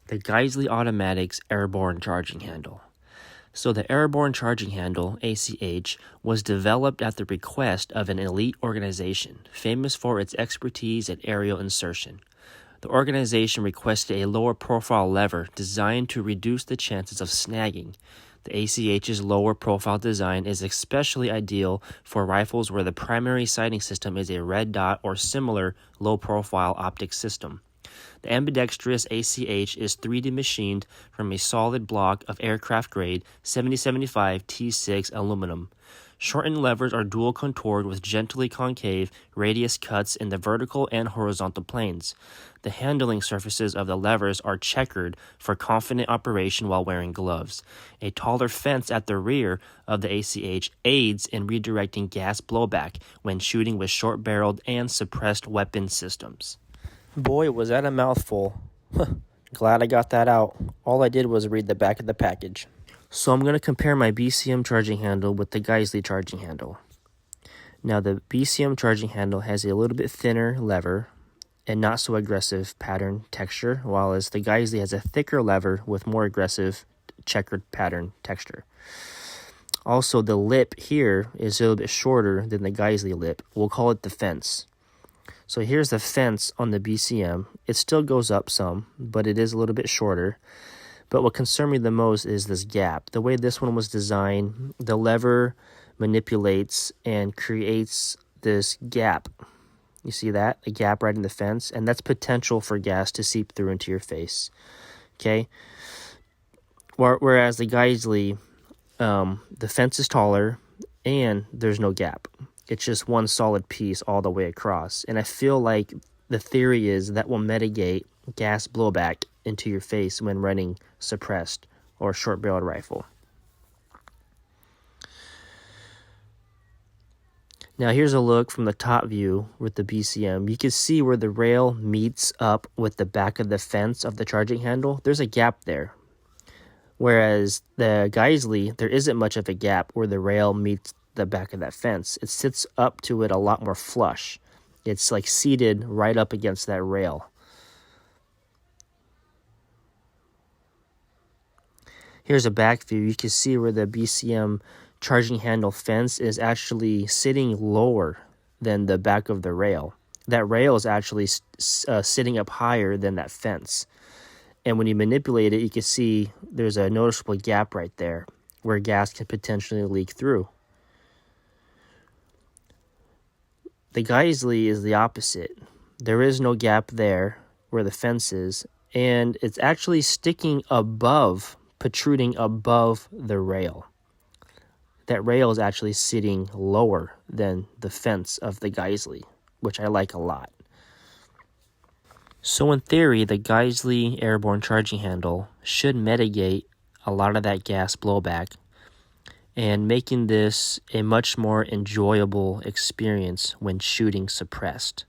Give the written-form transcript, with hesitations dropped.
The Geissele Automatic's Airborne Charging Handle. So the Airborne Charging Handle, ACH, was developed at the request of an elite organization, famous for its expertise at aerial insertion. The organization requested a lower profile lever designed to reduce the chances of snagging. The ACH's lower profile design is especially ideal for rifles where the primary sighting system is a red dot or similar low profile optic system. The Ambidextrous ACH is 3D machined from a solid block of aircraft-grade 7075 T6 aluminum. Shortened levers are dual contoured with gently concave radius cuts in the vertical and horizontal planes. The handling surfaces of the levers are checkered for confident operation while wearing gloves. A taller fence at the rear of the ACH aids in redirecting gas blowback when shooting with short-barreled and suppressed weapon systems. Boy, was that a mouthful. Glad I got that out. All I did was read the back of the package. So I'm going to compare my BCM charging handle with the Geissele charging handle. Now the BCM charging handle has a little bit thinner lever and not so aggressive pattern texture, while as the Geissele has a thicker lever with more aggressive checkered pattern texture. Also, the lip here is a little bit shorter than the Geissele lip. We'll call it the fence. So here's the fence on the BCM. It still goes up some, but it is a little bit shorter. But what concerned me the most is this gap. The way this one was designed, the lever manipulates and creates this gap. You see that? A gap right in the fence. And that's potential for gas to seep through into your face. Okay? Whereas the Geissele, the fence is taller and there's no gap. It's just one solid piece all the way across. And I feel like the theory is that will mitigate gas blowback into your face when running suppressed or short-barreled rifle. Now here's a look from the top view with the BCM. You can see where the rail meets up with the back of the fence of the charging handle. There's a gap there. Whereas the Geissele, there isn't much of a gap where the rail meets the back of that fence. It sits up to it a lot more flush. It's like seated right up against that rail. Here's a back view. You can see where the BCM charging handle fence is actually sitting lower than the back of the rail. That rail is actually sitting up higher than that fence. And when you manipulate it, you can see there's a noticeable gap right there where gas can potentially leak through. The Geissele is the opposite. There is no gap there where the fence is, and it's actually sticking above, protruding above the rail. That rail is actually sitting lower than the fence of the Geissele, which I like a lot. So in theory, the Geissele Airborne charging handle should mitigate a lot of that gas blowback and making this a much more enjoyable experience when shooting suppressed.